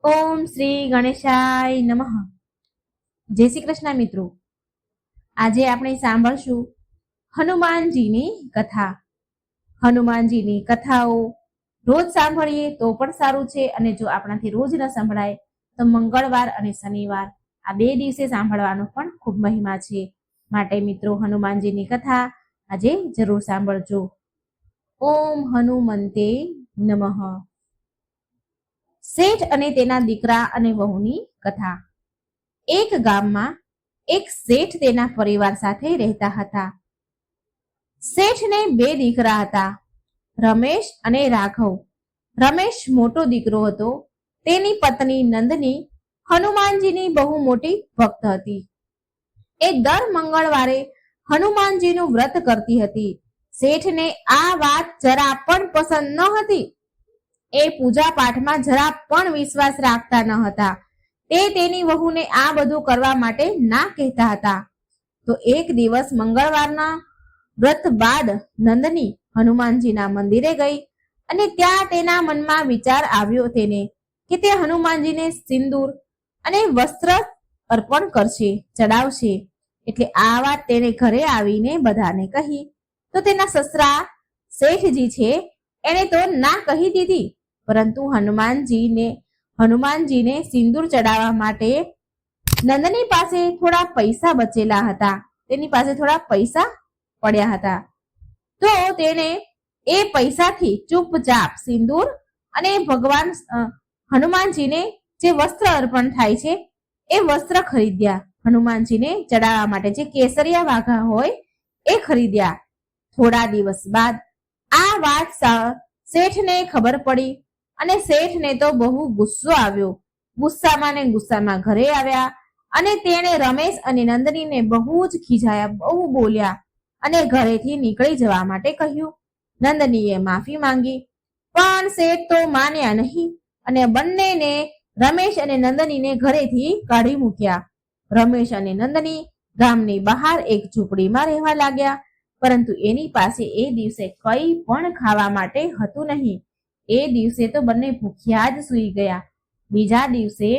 ઓમ શ્રી ગણેશાય નમઃ. જય શ્રી કૃષ્ણ મિત્રો. આજે આપણે સાંભળશું હનુમાનજીની કથા. હનુમાનજીની કથાઓ રોજ સાંભળીએ તો પણ સારું છે, અને જો આપણાથી રોજ ન સંભળાય તો મંગળવાર અને શનિવાર આ 2 દિવસે સાંભળવાનો પણ ખૂબ મહિમા છે. માટે મિત્રો, હનુમાનજીની કથા આજે જરૂર સાંભળજો. ઓમ હનુમંતે નમઃ. શેઠ અને તેના દીકરા અને વહુની કથા. એક ગામમાં એક શેઠ તેના પરિવાર સાથે રહેતા હતા. શેઠને 2 દીકરા હતા, રમેશ અને રાઘવ. રમેશ મોટો દીકરો હતો. તેની પત્ની નંદની હનુમાનજીની બહુ મોટી ભક્ત હતી. એ દર મંગળવારે હનુમાનજીનું વ્રત કરતી હતી. શેઠને આ વાત જરા પણ પસંદ ન હતી. એ પૂજા પાઠમાં જરા પણ વિશ્વાસ રાખતા ન હતા. તે તેની વહુને આ બધું કરવા માટે ના કહેતા હતા. તો એક દિવસ મંગળવારના વ્રત બાદ નંદની હનુમાનજીના મંદિરે ગઈ, અને ત્યાં તેના મનમાં વિચાર આવ્યો તેને કે તે હનુમાનજીને સિંદૂર અને વસ્ત્ર અર્પણ કરશે, ચડાવશે. એટલે આ વાત તેને ઘરે આવીને બધાને કહી. તો તેના સસરા શેઠજી છે, એને તો ના કહી દીધી, પરંતુ હનુમાનજીને સિંદૂર ચડાવવા માટે નંદની પાસે થોડા પૈસા બચેલા હતા. તેની પાસે થોડા પૈસા પડ્યા હતા. તો તેને એ પૈસાથી ચૂપચાપ સિંદૂર અને ભગવાન હનુમાનજીને જે વસ્ત્ર અર્પણ થાય છે એ વસ્ત્ર ખરીદ્યા. હનુમાનજીને ચડાવવા માટે જે કેસરિયા વાઘા હોય એ ખરીદ્યા. થોડા દિવસ બાદ આ વાત શેઠને ખબર પડી, અને શેઠને તો બહુ ગુસ્સો આવ્યો. ગુસ્સામાં ઘરે આવ્યા, અને તેણે રમેશ અને નંદનીને બહુ જ ખીજાયા, બહુ બોલ્યા, અને ઘરેથી નીકળી જવા માટે કહ્યું. નંદનીએ માફી માંગી, પણ શેઠ તો માન્યા નહીં, અને બંનેને રમેશ અને નંદનીને ઘરેથી કાઢી મૂક્યા. રમેશ અને નંદની ગામની બહાર એક ઝૂંપડીમાં રહેવા લાગ્યા, પરંતુ એની પાસે એ દિવસે કંઈ પણ ખાવા માટે હતું નહીં. એ દિવસે તો બંને ભૂખ્યા જ સૂઈ ગયા. બીજા દિવસે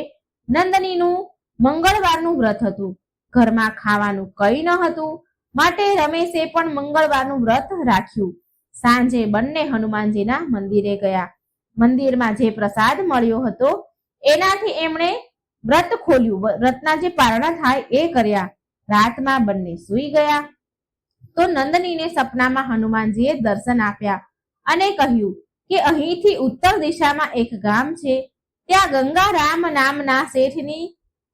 નંદનીનું મંગળવારનું વ્રત હતું. ઘરમાં ખાવાનું કંઈ ન હતું, માટે રમેશે પણ મંગળવારનું વ્રત રાખ્યું. સાંજે બંને હનુમાનજીના મંદિરે ગયા. મંદિરમાં જે પ્રસાદ મળ્યો હતો એનાથી એમણે વ્રત ખોલ્યું. વ્રતના જે પારણા થાય એ કર્યા. રાતમાં બંને સૂઈ ગયા. તો નંદનીને સપનામાં હનુમાનજીએ દર્શન આપ્યા અને કહ્યું કે અહીંથી ઉત્તર દિશામાં એક ગામ છે. ત્યાં ગંગારામ નામના શેઠની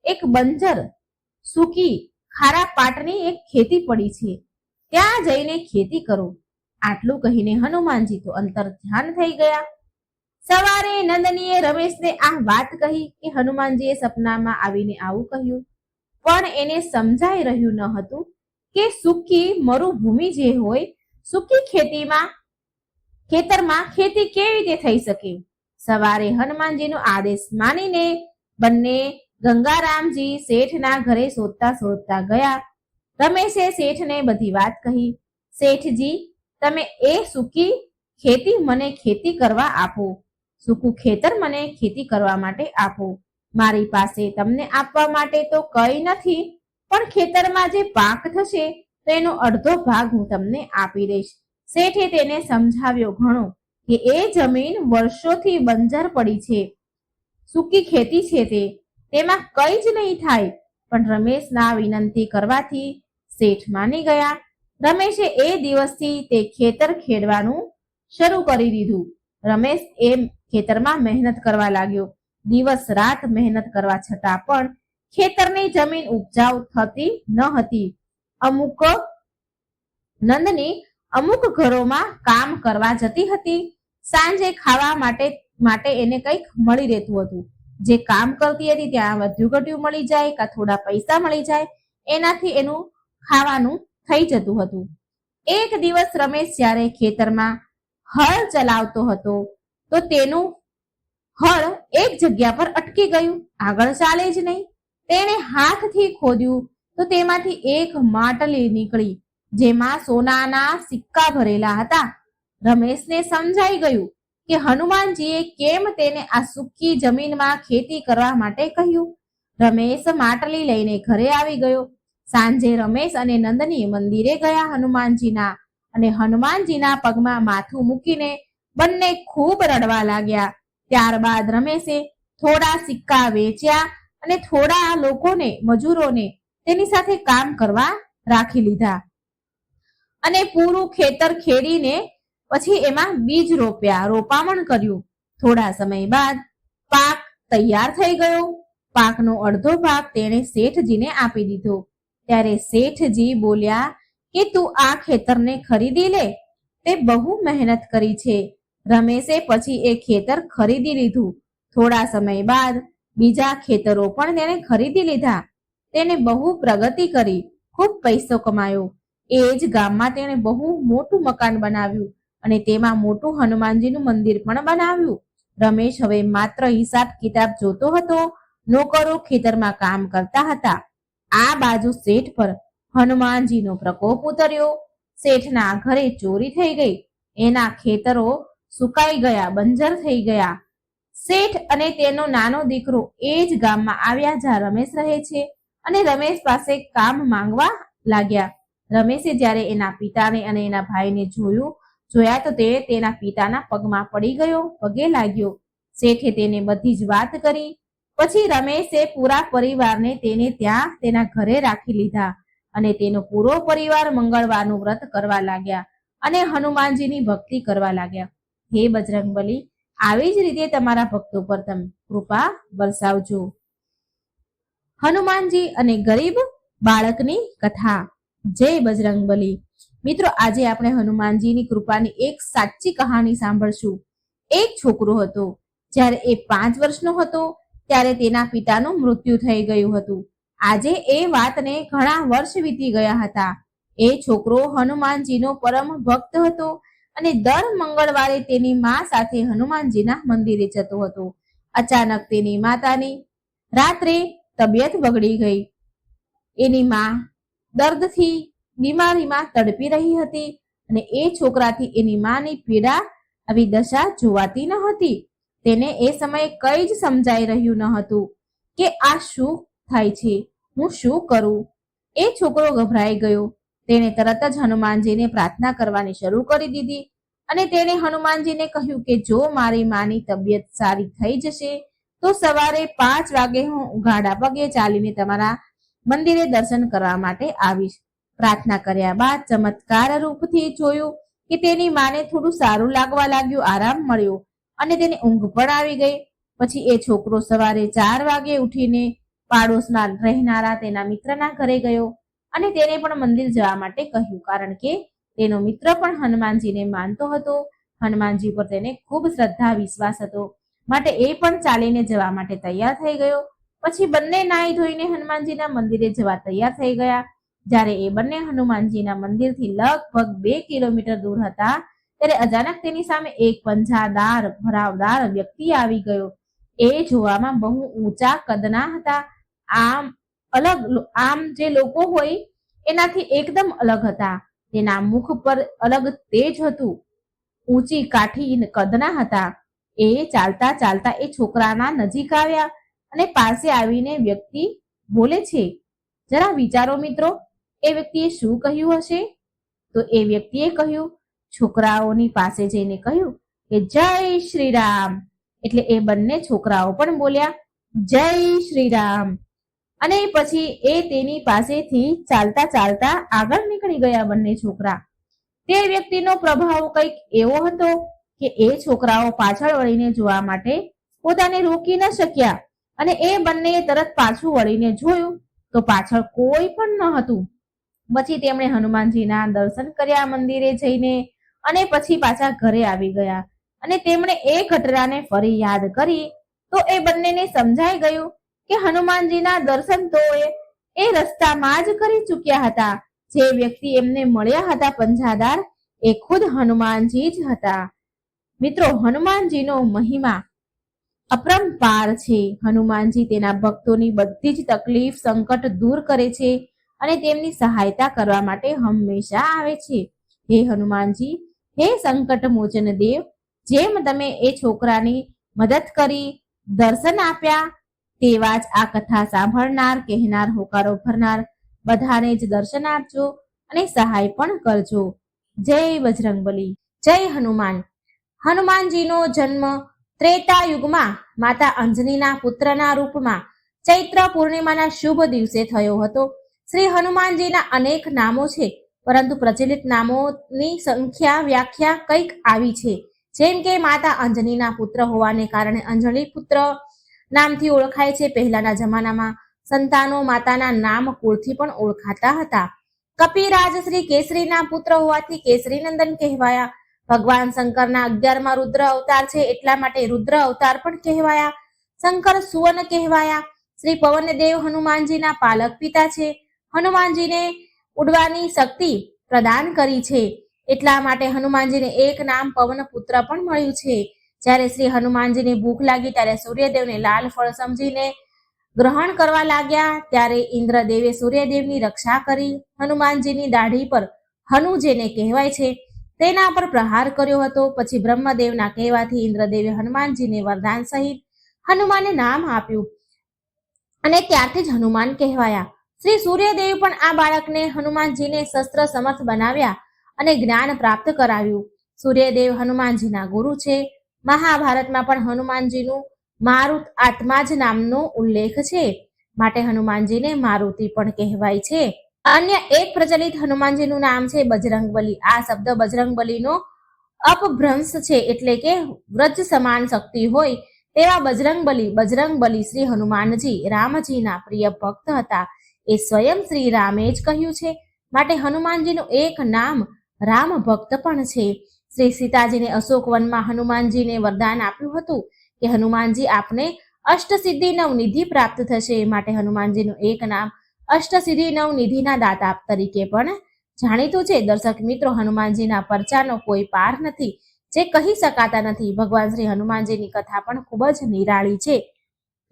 એક બંજર સૂકી ખારા પાટની એક ખેતી પડી છે. ત્યાં જઈને ખેતી કરો. આટલું કહીને હનુમાનજી તો અંતર ધ્યાન થઈ ગયા. સવારે નંદનીએ રમેશને આ વાત કહી કે હનુમાનજીએ સપનામાં આવીને આવું કહ્યું. પણ એને સમજાઈ રહ્યું ન હતું કે સૂકી મરુભૂમિ જે હોય, સૂકી ખેતરમાં ખેતી કેવી રીતે થઈ શકે. સવારે હનુમાનજીનો આદેશ માનીને બંને ગંગારામજી શેઠના ઘરે શોધતા ગયા. રમેશે શેઠને બધી વાત કહી. શેઠજી, તમે એ સૂકી ખેતી મને ખેતી કરવા આપો. સૂકું ખેતર મને ખેતી કરવા માટે આપો. મારી પાસે તમને આપવા માટે તો કંઈ નથી, પણ ખેતરમાં જે પાક થશે તો એનો અડધો ભાગ હું તમને આપી દઈશ. શેઠે તેને સમજાવ્યો ઘણો કે એ જમીન વર્ષોથી બંજર પડી છે, સૂકી ખેતી છે, તેમાં કંઈ જ નહીં થાય. પણ રમેશના વિનંતી કરવાથી શેઠ માની ગયા. રમેશે એ દિવસથી તે ખેતર ખેડવાનું શરૂ કરી દીધું. રમેશ એ ખેતરમાં મહેનત કરવા લાગ્યો. દિવસ રાત મહેનત કરવા છતાં પણ ખેતરની જમીન ઉપજાઉ થતી ન હતી. નંદની અમુક ઘરોમાં કામ કરવા જતી હતી. સાંજે ખાવા માટે એને કંઈક મળી રહેતું હતું. જે કામ કરતી હતી ત્યાં વધુ ઘટ્યું મળી જાય, કાં થોડા પૈસા મળી જાય, એનાથી એનું ખાવાનું થઈ જતું હતું. એક દિવસ રમેશ જ્યારે ખેતરમાં હળ ચલાવતો હતો તો તેનું હળ એક જગ્યા પર અટકી ગયું, આગળ ચાલે જ નહીં. તેણે હાથથી ખોદ્યું તો તેમાંથી એક માટલી નીકળી, જેમાં સોનાના સિક્કા ભરેલા હતા. રમેશને સમજાઈ ગયું કે હનુમાનજીએ કેમ તેને આ સૂકી જમીનમાં ખેતી કરવા માટે કહ્યું. રમેશ માટલી લઈને ઘરે આવી ગયો. સાંજે રમેશ અને નંદની મંદિરે ગયા હનુમાનજીના, અને હનુમાનજીના પગમાં માથું મૂકીને બંને ખૂબ રડવા લાગ્યા. ત્યારબાદ રમેશે થોડા સિક્કા વેચ્યા અને થોડા લોકોને, મજૂરોને તેની સાથે કામ કરવા રાખી લીધા અને પૂરું ખેતર ખેડીને પછી એમાં બીજ રોપ્યા, રોપામણ કર્યું. થોડા સમય બાદ પાક તૈયાર થઈ ગયો. પાકનો અડધો ભાગ તેણે શેઠજીને આપી દીધો. ત્યારે શેઠજી બોલ્યા કે તું આ ખેતરને ખરીદી લે, તે બહુ મહેનત કરી છે. રમેશે પછી એ ખેતર ખરીદી લીધું. થોડા સમય બાદ બીજા ખેતરો પણ તેણે ખરીદી લીધા. તેને બહુ પ્રગતિ કરી, ખૂબ પૈસો કમાયો. એ જ ગામમાં તેણે બહુ મોટું મકાન બનાવ્યું અને તેમાં મોટું હનુમાનજીનું મંદિર પણ બનાવ્યું. રમેશ હવે માત્ર હિસાબ કિતાબ જોતો હતો. નોકરો ખેતરમાં કામ કરતા હતા. આ બાજુ શેઠ પર હનુમાનજીનો પ્રકોપ ઉતર્યો. શેઠના ઘરે ચોરી થઈ ગઈ. એના ખેતરો સુકાઈ ગયા, બંજર થઈ ગયા. શેઠ અને તેનો નાનો દીકરો એ જ ગામમાં આવ્યા જ્યાં રમેશ રહે છે અને રમેશ પાસે કામ માંગવા લાગ્યા. રમેશે જ્યારે એના પિતાને અને એના ભાઈને જોયા તો તે તેના પિતાના પગમાં પડી ગયો, પગે લાગ્યો. શેઠે તેને બધી જ વાત કરી. પછી રમેશે પૂરા પરિવારને તેને ત્યાં તેના ઘરે રાખી લીધા અને તેનો પૂરો પરિવાર મંગળવારનું વ્રત કરવા લાગ્યા અને હનુમાનજીની ભક્તિ કરવા લાગ્યા. હે બજરંગબલી, આવી જ રીતે તમારા ભક્તો પર તમે કૃપા વરસાવજો. હનુમાનજી અને ગરીબ બાળકની કથા. જય બજરંગબલી. મિત્રો, આજે આપણે હનુમાનજીની કૃપાની એક સાચી કહાની સાંભળશું. એક છોકરો હતો. જ્યારે એ 5 વર્ષનો હતો ત્યારે તેના પિતાનું મૃત્યુ થઈ ગયું હતું. આજે એ વાતને ઘણા વર્ષ વીતી ગયા હતા. એ છોકરો હનુમાનજીનો પરમ ભક્ત હતો અને દર મંગળવારે તેની મા સાથે હનુમાનજીના મંદિરે જતો હતો. અચાનક તેની માતાની રાત્રે તબિયત બગડી ગઈ. એની મા દર્દથી બીમારીમાં તડપી રહી હતી અને એ છોકરાથી એની માની પીડા આવી દશા જોવાતી ન હતી. તેને એ સમયે કંઈ જ સમજાઈ રહ્યું ન હતું કે આ શું થાય છે, હું શું કરું. એ છોકરો ગભરાઈ ગયો. તેણે તરત જ હનુમાનજીને પ્રાર્થના કરવાની શરૂ કરી દીધી અને તેણે હનુમાનજીને કહ્યું કે જો મારી માની તબિયત સારી થઈ જશે તો સવારે 5 વાગે હું ગાડા પગે ચાલીને તમારા મંદિરે દર્શન કરવા માટે આવીશ. પ્રાર્થના કર્યા બાદ ચમત્કાર રૂપથી જોયું કે તેની માને થોડું સારું લાગવા લાગ્યું, આરામ મળ્યો અને તેને ઊંઘ પણ આવી ગઈ. પછી એ છોકરો સવારે 4 વાગે ઉઠીને પાડોશમાં રહેનારા તેના મિત્રના ઘરે ગયો અને તેને પણ મંદિર જવા માટે કહ્યું, કારણ કે તેનો મિત્ર પણ હનુમાનજીને માનતો હતો. હનુમાનજી પર તેને ખૂબ શ્રદ્ધા, વિશ્વાસ હતો, માટે એ પણ ચાલીને જવા માટે તૈયાર થઈ ગયો. પછી બંને નાઈ ધોઈને હનુમાનજીના મંદિરે જવા તૈયાર થઈ ગયા. જ્યારે એ બંને હનુમાનજીના મંદિરથી લગભગ 2 કિલોમીટર દૂર હતા ત્યારે અચાનક તેની સામે એક પંજાદાર, ભરાવદાર વ્યક્તિ આવી ગયો. એ જોવામાં બહુ ઊંચા કદના હતા. આમ જે લોકો હોય એનાથી એકદમ અલગ હતા. તેના મુખ પર અલગ તેજ હતું, ઊંચી કાઠી કદના હતા. એ ચાલતા ચાલતા એ છોકરાના નજીક આવ્યા અને પાસે આવીને વ્યક્તિ બોલે છે. જરા વિચારો મિત્રો, એ વ્યક્તિએ શું કહ્યું હશે? તો એ વ્યક્તિએ કહ્યું, છોકરાઓની પાસે જઈને કહ્યું કે જય શ્રી રામ. એટલે એ બંને છોકરાઓ પણ બોલ્યા જય શ્રી રામ. અને પછી એ તેની પાસેથી ચાલતા ચાલતા આગળ નીકળી ગયા બંને છોકરા. તે વ્યક્તિનો પ્રભાવ કંઈક એવો હતો કે એ છોકરાઓ પાછળ વળીને જોવા માટે પોતાને રોકી ન શક્યા અને એ બંનેએ તરત પાછું વળીને જોયું તો પાછળ કોઈ પણ ન હતું. પછી તેમણે હનુમાનજીના દર્શન કર્યા મંદિરે જઈને અને પછી પાછા ઘરે આવી ગયા અને તેમણે એ ઘટનાને ફરી યાદ કરી તો એ બંનેને સમજાઈ ગયું કે હનુમાનજીના દર્શન તો એ રસ્તામાં જ કરી ચૂક્યા હતા. જે વ્યક્તિ એમને મળ્યા હતા પંજાદાર, એ ખુદ હનુમાનજી જ હતા. મિત્રો, હનુમાનજીનો મહિમા અપરંપાર છે. હનુમાનજી તેના ભક્તોની બધી જ તકલીફ, સંકટ દૂર કરે છે અને તેમની સહાયતા કરવા માટે હંમેશા આવે છે. હે હનુમાનજી, હે સંકટ મોચન દેવ, જેમ તમે એ છોકરાની મદદ કરી, દર્શન આપ્યા, તેવા જ આ કથા સાંભળનાર, કહેનાર, હોકારો ભરનાર બધાને જ દર્શન આપજો અને સહાય પણ કરજો. જય બજરંગબલી, જય હનુમાન. હનુમાનજીનો જન્મ ત્રેતા યુગમાં માતા અંજનીના પુત્રના રૂપમાં ચૈત્ર પૂર્ણિમાના શુભ દિવસે થયો હતો. શ્રી હનુમાનજીના અનેક નામો છે, પરંતુ પ્રચલિત નામોની સંખ્યા વ્યાખ્યા કંઈક આવી છે. જેમ કે માતા અંજનીના પુત્ર હોવાને કારણે અંજની પુત્ર નામથી ઓળખાય છે. પહેલાના જમાનામાં સંતાનો માતાના નામ કુળથી પણ ઓળખાતા હતા. કપિરાજ શ્રી કેસરીના પુત્ર હોવાથી કેસરી નંદન કહેવાયા. ભગવાન શંકરના 11મા રુદ્ર અવતાર છે, એટલા માટે રુદ્ર અવતાર પણ કહેવાયા. શંકર સુવન કહેવાયા. શ્રી પવનદેવ હનુમાનજીના પાલક પિતા છે. હનુમાનજીને ઉડવાની શક્તિ પ્રદાન કરી છે, એટલા માટે હનુમાનજીને એક નામ પવન પુત્ર પણ મળ્યું છે. જ્યારે શ્રી હનુમાનજીને ભૂખ લાગી ત્યારે સૂર્યદેવને લાલ ફળ સમજીને ગ્રહણ કરવા લાગ્યા. ત્યારે ઇન્દ્રદેવે સૂર્યદેવની રક્ષા કરી હનુમાનજીની દાઢી પર હનુ જેને કહેવાય છે તેના પર પ્રહાર કર્યો હતો. પછી બ્રહ્મદેવના કહેવાથી ઇન્દ્રદેવે હનુમાનજીને વરદાન સહિત હનુમાનને નામ આપ્યું અને ત્યારથી જ હનુમાન કહેવાયા. શ્રી સૂર્યદેવ પણ આ બાળકને હનુમાનજીને શસ્ત્ર સમર્થ બનાવ્યા અને જ્ઞાન પ્રાપ્ત કરાવ્યું. સૂર્યદેવ હનુમાનજીના ગુરુ છે. મહાભારતમાં પણ હનુમાનજીનું મારુત આત્મા જ નામનો ઉલ્લેખ છે, માટે હનુમાનજીને મારુતિ પણ કહેવાય છે. અન્ય એક પ્રચલિત હનુમાનજીનું નામ છે બજરંગબલી. આ શબ્દ બજરંગબલીનો અપભ્રંશ છે, એટલે કે વ્રજ સમાન શક્તિ હોય તેવા બજરંગબલી. બજરંગબલી શ્રી હનુમાનજી રામજીના પ્રિય ભક્ત હતા, એ સ્વયં શ્રી રામે જ કહ્યું છે, માટે હનુમાનજીનું એક નામ રામ ભક્ત પણ છે. શ્રી સીતાજીને અશોકવનમાં હનુમાનજીને વરદાન આપ્યું હતું કે હનુમાનજી આપને અષ્ટસિદ્ધિ નવનિધિ પ્રાપ્ત થશે, માટે હનુમાનજીનું એક નામ અષ્ટસિદ્ધિ નવનિધિના દાતા તરીકે પણ જાણીતું છે. દર્શક મિત્રો, હનુમાનજીના પરચાનો કોઈ પાર નથી, જે કહી શકાતા નથી. ભગવાન શ્રી હનુમાનજીની કથા પણ ખૂબ જ નિરાળી છે.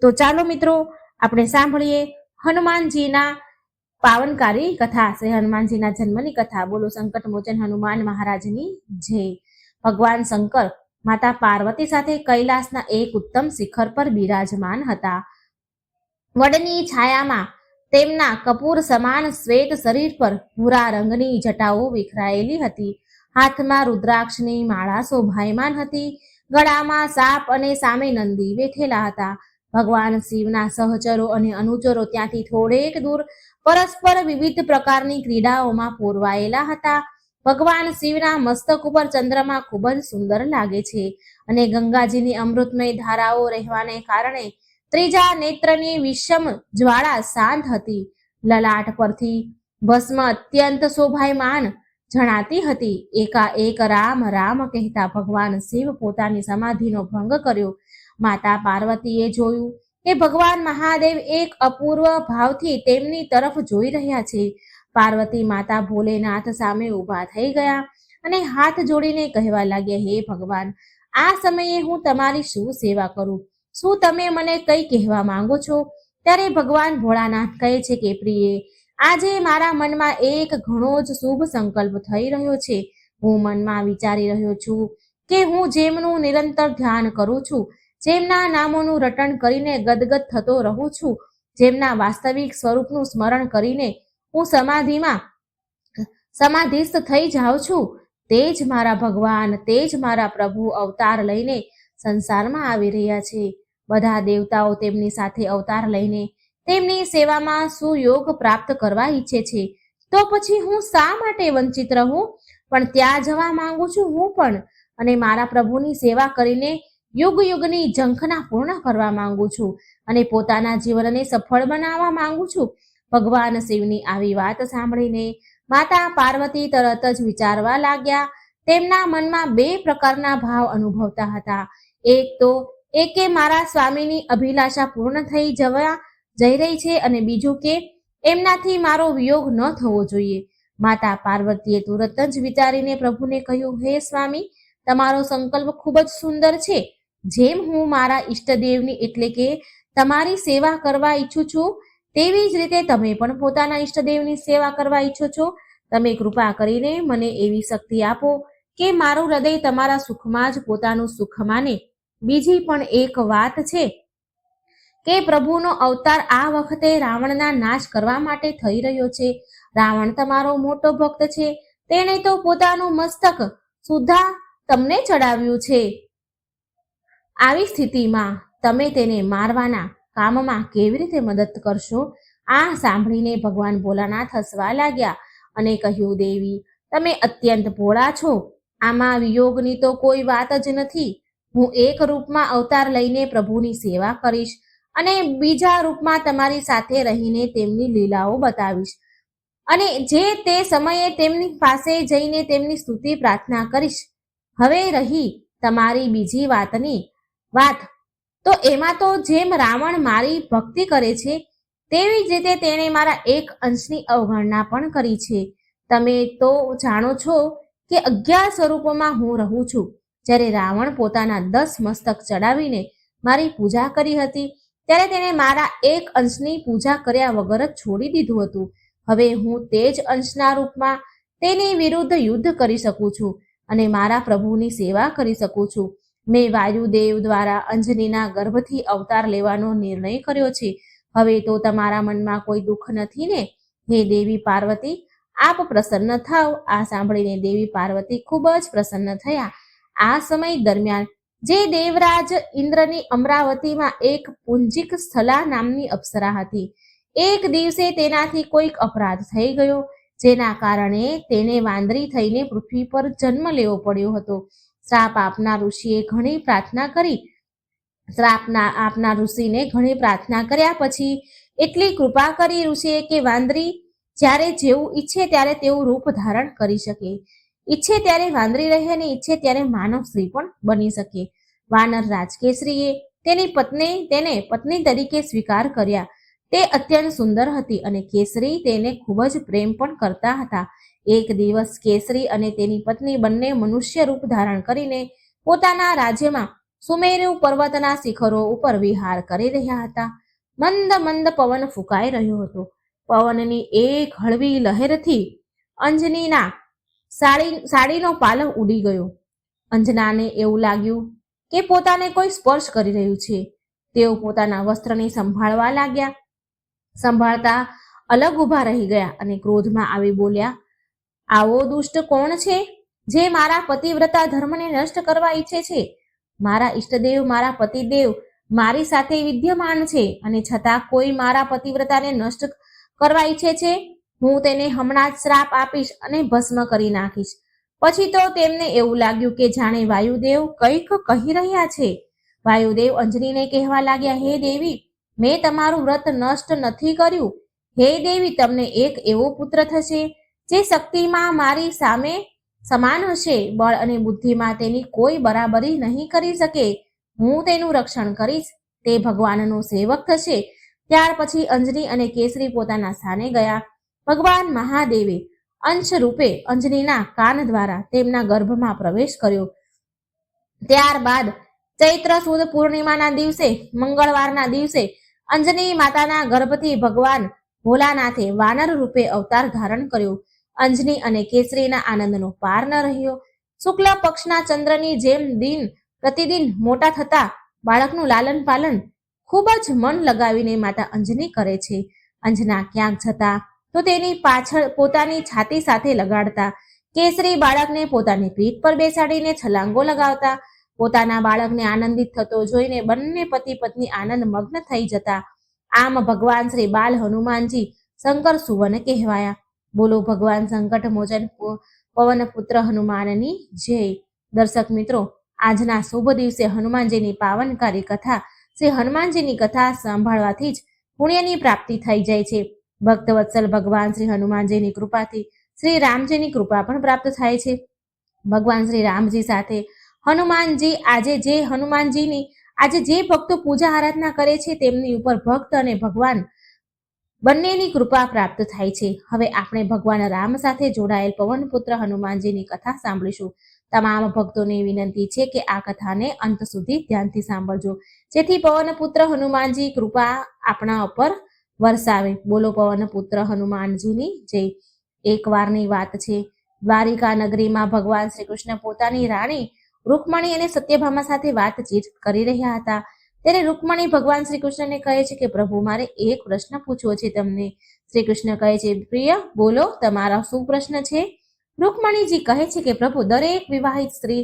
તો ચાલો મિત્રો, આપણે સાંભળીએ હનુમાનજીના પાવનકારી કથા, શ્રી હનુમાનજીના જન્મની કથા. બોલો સંકટ મોચન હનુમાન મહારાજની જય. ભગવાન શંકર માતા પાર્વતી સાથે કૈલાસના એક ઉત્તમ શિખર પર બિરાજમાન હતા. વડની છાયામાં તેમના કપૂર સમાન શ્વેત શરીર પર ભૂરા રંગની જટાઓ વિખરાયેલી હતી. હાથમાં રુદ્રાક્ષની માળા શોભાયમાન હતી. ગળામાં સાપ અને સામે નંદી બેઠેલા હતા. ભગવાન શિવના સહચરો અને અનુચરો ત્યાંથી થોડેક દૂર પરસ્પર વિવિધ પ્રકારની ક્રીડાઓમાં પૂરવાયેલા હતા. ભગવાન શિવના મસ્તક ઉપર ચંદ્રમા ખૂબ જ સુંદર લાગે છે અને ગંગાજીની અમૃતમય ધારાઓ રહેવાને કારણે ત્રીજા નેત્રની વિષમ જ્વાળા શાંત હતી. લલાટ પરથી ભસ્મ અત્યંત શોભાયમાન જણાતી હતી. એકાએક રામ રામ કહેતા ભગવાન શિવ પોતાની સમાધિનો ભંગ કર્યો. માતા પાર્વતીએ જોયું કે ભગવાન મહાદેવ એક અપૂર્વ ભાવથી તેમની તરફ જોઈ રહ્યા છે. પાર્વતી માતા ભોલેનાથ સામે ઊભા થઈ ગયા અને હાથ જોડીને કહેવા લાગ્યા, હે ભગવાન, આ સમયે હું તમારી શું સેવા કરું? શું તમે મને કંઈ કહેવા માંગો છો? ત્યારે ભગવાન ભોળાનાથ કહે છે કે પ્રિયે, આજે મારા મનમાં એક ઘણો જ શુભ સંકલ્પ થઈ રહ્યો છે. હું મનમાં વિચારી રહ્યો છું કે હું જેમનું નિરંતર ધ્યાન કરું છું, જેમના નામોનું રટણ કરીને ગદગદ થતો રહું છું, જેમના વાસ્તવિક સ્વરૂપનું સ્મરણ કરીને હું સમાધિસ્થ થઈ જાઉં છું, તે જ મારા ભગવાન, તે જ મારા પ્રભુ અવતાર લઈને સંસારમાં આવી રહ્યા છે. બધા દેવતાઓ તેમની સાથે અવતાર લઈને તેમની સેવામાં સુયોગ પ્રાપ્ત કરવા ઈચ્છે છે. તો પછી હું શા માટે વંચિત રહું? પણ ત્યાં જવા માંગુ છું હું પણ, અને મારા પ્રભુની સેવા કરીને યુગ યુગની ઝંખના પૂર્ણ કરવા માંગુ છું અને પોતાના જીવનને સફળ બનાવવા માંગુ છું. ભગવાન શિવની આવી વાત સાંભળીને માતા પાર્વતી તરત જ વિચારવા લાગ્યા. તેમના મનમાં બે પ્રકારના ભાવ અનુભવતા હતા. એક તો એકે મારા સ્વામીની અભિલાષા પૂર્ણ થઈ જઈ રહી છે, અને બીજું કે એમનાથી મારો વિયોગ ન થવો જોઈએ. માતા પાર્વતીએ તુરત જ વિચારીને પ્રભુને કહ્યું, હે સ્વામી, તમારો સંકલ્પ ખૂબ જ સુંદર છે. જેમ હું મારા ઈષ્ટદેવની એટલે કે તમારી સેવા કરવા ઈચ્છું છું, તેવી જ રીતે તમે પણ પોતાના ઈષ્ટદેવની સેવા કરવા ઈચ્છો છો. તમે કૃપા કરીને મને એવી શક્તિ આપો કે મારું હૃદય તમારા સુખમાં જ પોતાનું સુખ માને. બીજી પણ એક વાત છે કે પ્રભુનો અવતાર આ વખતે રાવણના નાશ કરવા માટે થઈ રહ્યો છે. રાવણ તમારો મોટો ભક્ત છે. તેણે તો પોતાનું મસ્તક સુદ્ધા તમને ચડાવ્યું છે. આવી સ્થિતિમાં તમે તેને મારવાના કામમાં કેવી રીતે મદદ કરશો? આ સાંભળીને ભગવાન ભોલાનાથ હસવા લાગ્યા અને કહ્યું, દેવી, તમે અત્યંત ભોળા છો. આમાં વિયોગની તો કોઈ વાત જ નથી. હું એક રૂપમાં અવતાર લઈને પ્રભુની સેવા કરીશ અને બીજા રૂપમાં તમારી સાથે રહીને તેમની લીલાઓ બતાવીશ અને જે તે સમયે તેમની પાસે જઈને તેમની સ્તુતિ પ્રાર્થના કરીશ. હવે રહી તમારી બીજી વાત, તો એમાં તો જેમ રાવણ મારી ભક્તિ કરે છે તેવી જ રીતે તેણે મારા એક અંશની અવગણના પણ કરી છે. તમે તો જાણો છો કે 11 સ્વરૂપોમાં હું રહું છું. જ્યારે રાવણ પોતાના 10 મસ્તક ચડાવીને મારી પૂજા કરી હતી ત્યારે તેણે મારા એક અંશની પૂજા કર્યા વગર જ છોડી દીધું હતું. હવે હું તે જ અંશના રૂપમાં તેની વિરુદ્ધ યુદ્ધ કરી શકું છું અને મારા પ્રભુની સેવા કરી શકું છું. મેં વાયુદેવ દ્વારા અંજનીના ગર્ભથી અવતાર લેવાનો નિર્ણય કર્યો છે. હવે તો તમારા મનમાં કોઈ દુઃખ નથી ને? હે દેવી પાર્વતી, આપ પ્રસન્ન થાવ. આ સાંભળીને દેવી પાર્વતી ખૂબ જ પ્રસન્ન થયા. આ સમય દરમિયાન જે દેવરાજ ઇન્દ્રની અમરાવતીમાં એક પુંજિક સ્થલા નામની અપ્સરા હતી. એક દિવસે તેનાથી કોઈક અપરાધ થઈ ગયો, જેના કારણે તેને વાંદરી થઈને પૃથ્વી પર જન્મ લેવો પડ્યો હતો. શ્રાપ આપનાર ઋષિએ ઘણી પ્રાર્થના કરી. આપના ઋષિને ઘણી પ્રાર્થના કર્યા પછી એટલી કૃપા કરી ઋષિએ કે વાંદરી જ્યારે જેવું ઈચ્છે ત્યારે તેવું રૂપ ધારણ કરી શકે. ઈચ્છે ત્યારે વાંદરી રહે અને ઈચ્છે ત્યારે માનવ સ્ત્રી પણ બની શકે. વાનર રાજ કેસરીએ તેને પત્ની તરીકે સ્વીકાર કર્યા. તે અત્યંત સુંદર હતી અને કેસરી તેને ખૂબ જ પ્રેમ પણ કરતા હતા. એક દિવસ કેસરી અને તેની પત્ની બંને મનુષ્ય રૂપ ધારણ કરીને પોતાના રાજ્યમાં સુમેરુ પર્વતના શિખરો ઉપર વિહાર કરી રહ્યા હતા. મંદ મંદ પવન ફૂંકાઈ રહ્યો હતો. પવનની એક હળવી લહેરથી અંજનીના સાડીનો પાલવ ઉડી ગયો. અંજનાને એવું લાગ્યું કે પોતાને કોઈ સ્પર્શ કરી રહ્યું છે. તેઓ પોતાના વસ્ત્રને સંભાળતા અલગ ઊભા રહી ગયા અને ક્રોધમાં આવી બોલ્યા, આવો દુષ્ટ કોણ છે જે મારા પતિવ્રતા ધર્મને નષ્ટ કરવા ઈચ્છે છે? મારા ઈષ્ટદેવ, મારા પતિદેવ મારી સાથે વિદ્યમાન છે અને છતાં કોઈ મારા પતિવ્રતાને નષ્ટ કરવા ઈચ્છે છે. હું તેને હમણાં જ શ્રાપ આપીશ અને ભસ્મ કરી નાખીશ. પછી તો તેમને એવું લાગ્યું કે જાણે વાયુદેવ કંઈક કહી રહ્યા છે. વાયુદેવ અંજનીને કહેવા લાગ્યા, હે દેવી, મેં તમારું વ્રત નષ્ટ નથી કર્યું. હે દેવી, તમને એક એવો પુત્ર થશે જે શક્તિમાં મારી સામે સમાન હશે. બળ અને બુદ્ધિમાં તેની કોઈ બરાબરી નહીં કરી શકે. હું તેનું રક્ષણ કરીશ. તે ભગવાનનો સેવક થશે. ત્યાર પછી અંજની અને કેસરી પોતાના સ્થાને ગયા. ભગવાન મહાદેવે અંશ રૂપે અંજનીના કાન દ્વારા તેમના ગર્ભમાં પ્રવેશ કર્યો. ત્યારબાદ ચૈત્ર સુદ પૂર્ણિમાના દિવસે, મંગળવારના દિવસે અંજની માતાના ગર્ભથી ભગવાન ભોલાનાથે વાનર રૂપે અવતાર ધારણ કર્યો. અંજની અને કેસરીના આનંદનો પાર ન રહ્યો. શુક્લ પક્ષના ચંદ્રની જેમ દિન પ્રતિદિન મોટા થતા બાળકનું લાલન પાલન ખૂબ જ મન લગાવીને માતા અંજની કરે છે. અંજના ક્યાંક જતા તો તેની પાછળ પોતાની છાતી સાથે લગાડતા. કેસરી બાળકને પોતાની પીઠ પર બેસાડીને છલાંગો લગાવતા. પોતાના બાળકને આનંદિત થતો જોઈને બંને પતિ પત્ની આનંદ મગ્ન થઈ જતા. આમ ભગવાન શ્રી બાલ હનુમાનજી શંકર સુવન કહેવાયા. બોલો ભગવાન સંકટ મોચન પવન પુત્ર હનુમાનની જય. દર્શક મિત્રો, આજના શુભ દિવસે હનુમાનજીની પાવનકારી કથા, શ્રી હનુમાનજીની કથા સાંભળવાથી જ પુણ્યની પ્રાપ્તિ થઈ જાય છે. ભક્તવત્સલ ભગવાન શ્રી હનુમાનજીની કૃપાથી શ્રી રામજીની કૃપા પણ પ્રાપ્ત થાય છે. ભગવાન શ્રી રામજી સાથે હનુમાનજી આજે જે ભક્તો પૂજા આરાધના કરે છે તેમની ઉપર ભક્ત અને ભગવાન બંનેની કૃપા પ્રાપ્ત થાય છે. હવે આપણે ભગવાન રામ સાથે જોડાયેલ પવનપુત્ર હનુમાનજીની કથા સાંભળીશું. તમામ ભક્તોને વિનંતી છે કે આ કથાને અંત સુધી ધ્યાનથી સાંભળજો, જેથી પવનપુત્ર હનુમાનજી કૃપા આપણા ઉપર વરસાવે. બોલો પવનપુત્ર હનુમાનજીની જય. એક વારની વાત છે. દ્વારિકા નગરીમાં ભગવાન શ્રી કૃષ્ણ પોતાની રાણી રૂકમણી અને સત્યભામા સાથે વાતચીત કરી રહ્યા હતા. ત્યારે રૂકમણી ભગવાન શ્રી કૃષ્ણને કહે છે કે પ્રભુ, મારે એક પ્રશ્ન પૂછવો છે તમને. શ્રી કૃષ્ણ કહે છે, પ્રિય, બોલો, તમારો શું પ્રશ્ન છે? રૂકમણીજી કહે છે કે પ્રભુ, દરેક વિવાહિત સ્ત્રી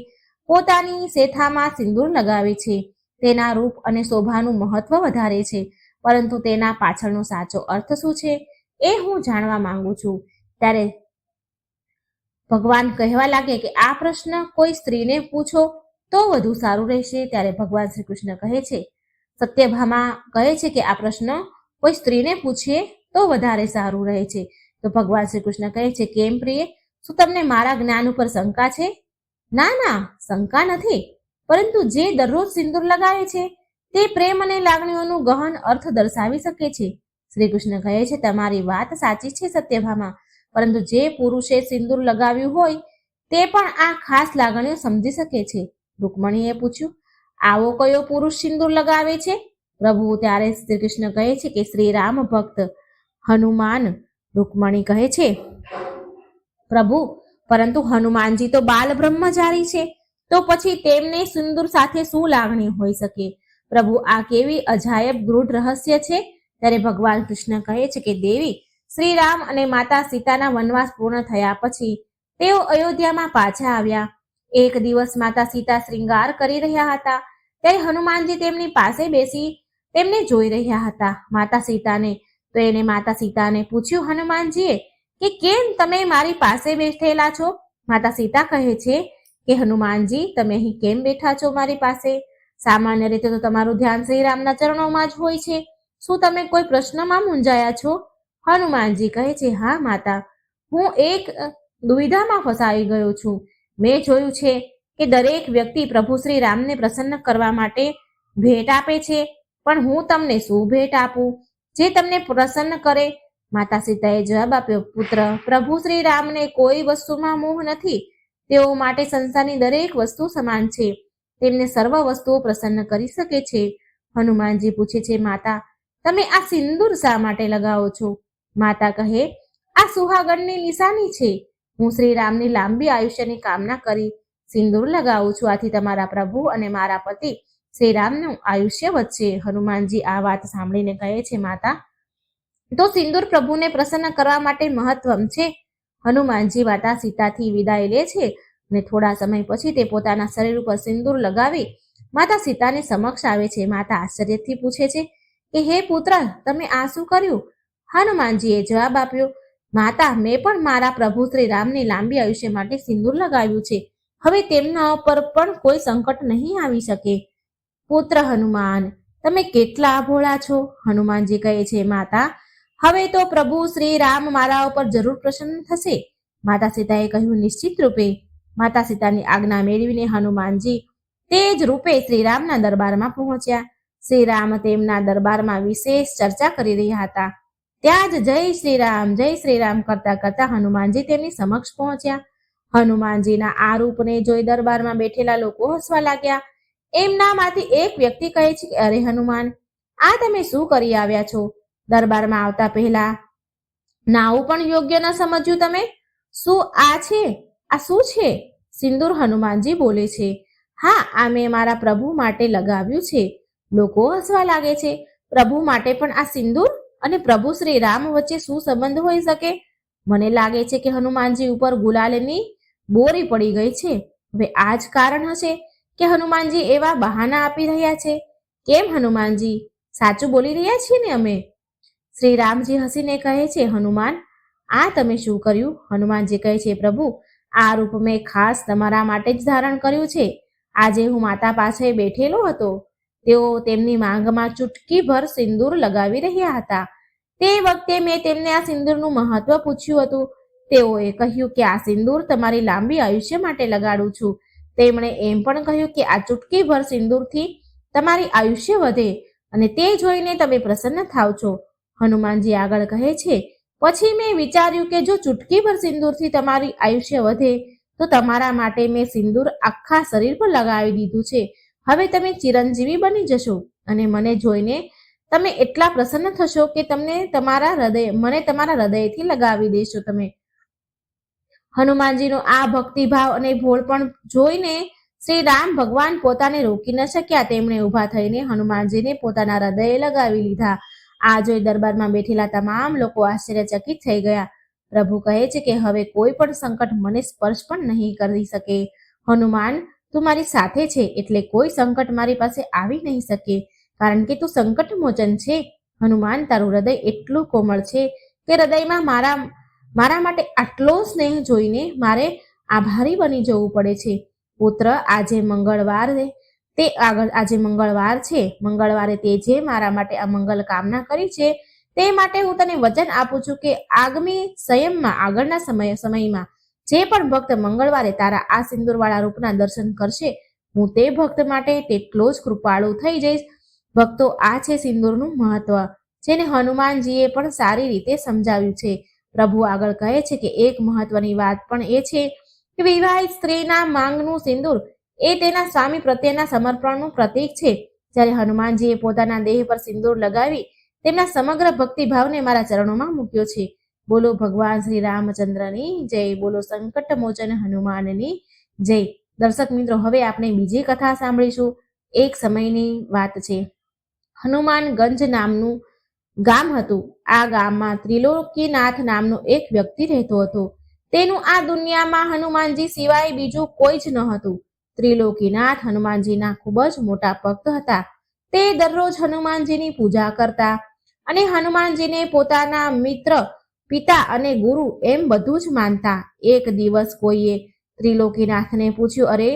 પોતાની શેથામાં સિંદૂર લગાવે છે. તેના રૂપ અને શોભાનું મહત્વ વધારે છે, પરંતુ તેના પાછળનો સાચો અર્થ શું છે એ હું જાણવા માંગુ છું. ત્યારે ભગવાન કહેવા લાગે કે આ પ્રશ્ન કોઈ સ્ત્રીને પૂછો તો વધુ સારું રહેશે. ત્યારે ભગવાન શ્રી કૃષ્ણ કહે છે, સત્યભામા કહે છે કે આ પ્રશ્ન કોઈ સ્ત્રીને પૂછીએ તો વધારે સારું રહે છે. તો ભગવાન શ્રી કૃષ્ણ કહે છે, કેમ પ્રિય, શું તમને મારા જ્ઞાન ઉપર શંકા છે? ના ના, શંકા નથી, પરંતુ જે દરરોજ સિંદૂર લગાવે છે તે પ્રેમ અને લાગણીઓનું ગહન અર્થ દર્શાવી શકે છે. શ્રી કૃષ્ણ કહે છે, તમારી વાત સાચી છે સત્યભામા, પરંતુ જે પુરુષે સિંદૂર લગાવ્યું હોય તે પણ આ ખાસ લાગણીઓ સમજી શકે છે. રૂકમણીએ પૂછ્યું, આવો કયો પુરુષ સિંદૂર લગાવે છે પ્રભુ? ત્યારે શ્રી કૃષ્ણ કહે છે કે શ્રી રામ ભક્ત હનુમાન. રૂકમણી કહે છે, પ્રભુ, પરંતુ હનુમાનજી તો બાલ બ્રહ્મચારી છે, તો પછી તેમને સિંદૂર સાથે શું લાગણી હોઈ શકે? પ્રભુ, આ કેવી અજાયબ ગૂઢ રહસ્ય છે. ત્યારે ભગવાન કૃષ્ણ કહે છે કે દેવી, શ્રી રામ અને માતા સીતાના વનવાસ પૂર્ણ થયા પછી તેઓ અયોધ્યામાં પાછા આવ્યા. એક દિવસ માતા સીતા શ્રૃંગાર કરી રહ્યા હતા, ત્યારે હનુમાનજી તેમની પાસે બેસી તેમને જોઈ રહ્યા હતા. માતા સીતાને પૂછ્યું હનુમાનજીએ કે કેમ તમે મારી પાસે બેઠેલા છો? માતા સીતા કહે છે કે હનુમાનજી, તમે અહીં કેમ બેઠા છો મારી પાસે? સામાન્ય રીતે તો તમારું ધ્યાન શ્રી રામના ચરણોમાં જ હોય છે. શું તમે કોઈ પ્રશ્નમાં મૂંઝાયા છો? હનુમાનજી કહે છે, હા માતા, હું એક દુવિધામાં ફસાઈ ગયો છું. મેં જોયું છે કે દરેક વ્યક્તિ પ્રભુ શ્રી રામને પ્રસન્ન કરવા માટે ભેટ આપે છે, પણ હું તમને શું ભેટ આપું જે તમને પ્રસન્ન કરે? માતા સીતાએ જવાબ આપ્યો, પુત્ર, પ્રભુ શ્રી રામને કોઈ વસ્તુમાં મોહ નથી. તેઓ માટે સંસારની દરેક વસ્તુ સમાન છે. તેમને સર્વ વસ્તુઓ પ્રસન્ન કરી શકે છે. હનુમાનજી પૂછે છે, માતા, તમે આ સિંદૂર શા માટે લગાવો છો? માતા કહે, આ સુહાગણની નિશાની છે. હું શ્રી રામની લાંબી આયુષ્યની કામના કરી સિંદૂર લગાવું છું. આથી તમારા પ્રભુ અને મારા પતિ શ્રી રામનું આયુષ્ય વધશે. હનુમાનજી આ વાત સાંભળીને કહે છે, માતા, તો સિંદૂર પ્રભુને પ્રસન્ન કરવા માટે મહત્વમ છે. હનુમાનજી માતા સીતાથી વિદાય લે છે અને થોડા સમય પછી તે પોતાના શરીર ઉપર સિંદૂર લગાવી માતા સીતાની સમક્ષ આવે છે. માતા આશ્ચર્યથી પૂછે છે કે હે પુત્ર, તમે આ શું કર્યું? હનુમાનજીએ જવાબ આપ્યો, માતા, મેં પણ મારા પ્રભુ શ્રી રામની લાંબી આયુષ્ય માટે સિંદૂર લગાવ્યું છે. હવે તેમના ઉપર પણ કોઈ સંકટ નહીં આવી શકે. પુત્ર હનુમાન, તમે કેટલા ભોળા છો. હનુમાનજી કહે છે, માતા, હવે તો પ્રભુ શ્રી રામ મારા ઉપર જરૂર પ્રસન્ન થશે. માતા સીતાએ કહ્યું, નિશ્ચિત રૂપે. માતા સીતાની આજ્ઞા મેળવીને હનુમાનજી તે જ રૂપે શ્રી રામના દરબારમાં પહોંચ્યા. શ્રી રામ તેમના દરબારમાં વિશેષ ચર્ચા કરી રહ્યા હતા. ત્યાં જ જય શ્રી રામ કરતા કરતા હનુમાનજી તેમની સમક્ષ પહોંચ્યા. હનુમાનજીના આ રૂપને જોઈ દરબારમાં બેઠેલા લોકો હસવા લાગ્યા. એમનામાંથી એક વ્યક્તિ કહે છે કે અરે હનુમાન, આ તમે શું કરી આવ્યા છો? દરબારમાં આવતા પહેલા નાવું પણ યોગ્ય ન સમજ્યું તમે? શું આ છે? આ શું છે? સિંદૂર. હનુમાનજી બોલે છે, હા, આ મેં મારા પ્રભુ માટે લગાવ્યું છે. લોકો હસવા લાગે છે. પ્રભુ માટે પણ આ સિંદૂર? અને પ્રભુ શ્રી રામ વચ્ચે શું સંબંધ હોઈ શકે? મને લાગે છે કે હનુમાનજી ઉપર ગુલાલની બોરી પડી ગઈ છે. હવે આ જ કારણ હશે કે હનુમાનજી એવા બહાના આપી રહ્યા છે. કેમ હનુમાનજી, સાચું બોલી રહ્યા છીએ ને અમે? શ્રી રામજી હસીને કહે છે, હનુમાન, આ તમે શું કર્યું? હનુમાનજી કહે છે, પ્રભુ, આ રૂપ મેં ખાસ તમારા માટે જ ધારણ કર્યું છે. આજે હું માતા પાસે બેઠેલો હતો. તેઓ તેમની માંગમાં ચૂટકીભર સિંદૂર લગાવી રહ્યા હતા. તે વખતે મેં તેમને આ સિંદૂરનું મહત્વ પૂછ્યું હતું. તેઓએ કહ્યું કે આ સિંદૂર તમારી લાંબી આયુષ્ય માટે લગાડું છું. તેમણે એમ પણ કહ્યું કે આ ચૂટકીભર સિંદૂરથી તમારી આયુષ્ય વધે અને તે જોઈને તમે પ્રસન્ન થાવ છો. હનુમાનજી આગળ કહે છે, પછી મેં વિચાર્યું કે જો ચૂટકીભર સિંદૂરથી તમારી આયુષ્ય વધે તો તમારા માટે મેં સિંદૂર આખા શરીર પર લગાવી દીધું છે. હવે તમે ચિરંજીવી બની જશો અને મને જોઈને તમે એટલા પ્રસન્ન થશો કે મને તમારા હૃદયથી લગાવી દેશો તમે. હનુમાનજીનો આ ભક્તિભાવ અને ભોળપણ જોઈને શ્રી રામ ભગવાન પોતાને રોકી ન શક્યા. તેમણે ઊભા થઈને હનુમાનજીને પોતાના હૃદયે લગાવી લીધા. આ જોઈ દરબારમાં બેઠેલા તમામ લોકો આશ્ચર્યચકિત થઈ ગયા. પ્રભુ કહે છે કે હવે કોઈ પણ સંકટ મને સ્પર્શ પણ નહીં કરી શકે. હનુમાન, તું મારી સાથે છે એટલે કોઈ સંકટ મારી પાસે આવી નહીં શકે, કારણ કે તું સંકટ મોચન છે. હનુમાન, તારું હૃદય એટલું કોમળ છે કે હૃદયમાં મારા માટે આટલો સ્નેહ જોઈને મારે આભારી બની જવું પડે છે. પુત્ર, આજે મંગળવાર છે. મંગળવારે તે જે મારા માટે આ મંગલ કામના કરી છે તે માટે હું તને વચન આપું છું કે આગળના સમયમાં જે પણ ભક્ત મંગળવારે તારા આ સિંદૂરવાળા રૂપના દર્શન કરશે, હું તે ભક્ત માટે તેટલો જ કૃપાળુ થઈ જઈશ. ભક્તો, આ છે સિંદૂરનું મહત્વ, જેને હનુમાનજીએ પણ સારી રીતે સમજાવ્યું છે. પ્રભુ આગળ કહે છે કે એક મહત્વની વાત પણ એ છે કે વિવાહિત સ્ત્રીના માંગનું સિંદૂર એ તેના સ્વામી પ્રત્યેના સમર્પણનું પ્રતીક છે. જ્યારે હનુમાનજીએ પોતાના દેહ પર સિંદૂર લગાવી તેમના સમગ્ર ભક્તિભાવને મારા ચરણોમાં મૂક્યો છે. બોલો ભગવાન શ્રી રામચંદ્રની જય. બોલો સંકટ મોચન હનુમાનની જય. દર્શક મિત્રો, હવે આપણે બીજી કથા સાંભળીશું. એક સમયની વાત છે. હનુમાનગંજ નામનું ગામ હતું. આ ગામમાં ત્રિલોકીનાથ નામનો એક વ્યક્તિ રહેતો હતો. તેનું આ દુનિયામાં હનુમાનજી સિવાય બીજું કોઈ જ ન હતું. ત્રિલોકીનાથ હનુમાનજીના ખૂબ જ મોટા ભક્ત હતા. તે દરરોજ હનુમાનજીની પૂજા કરતા અને હનુમાનજીને પોતાના મિત્ર, પિતા અને ગુરુ એમ બધું જ માનતા. એક દિવસ કોઈએ ત્રિલોકીનાથને પૂછ્યું, અરે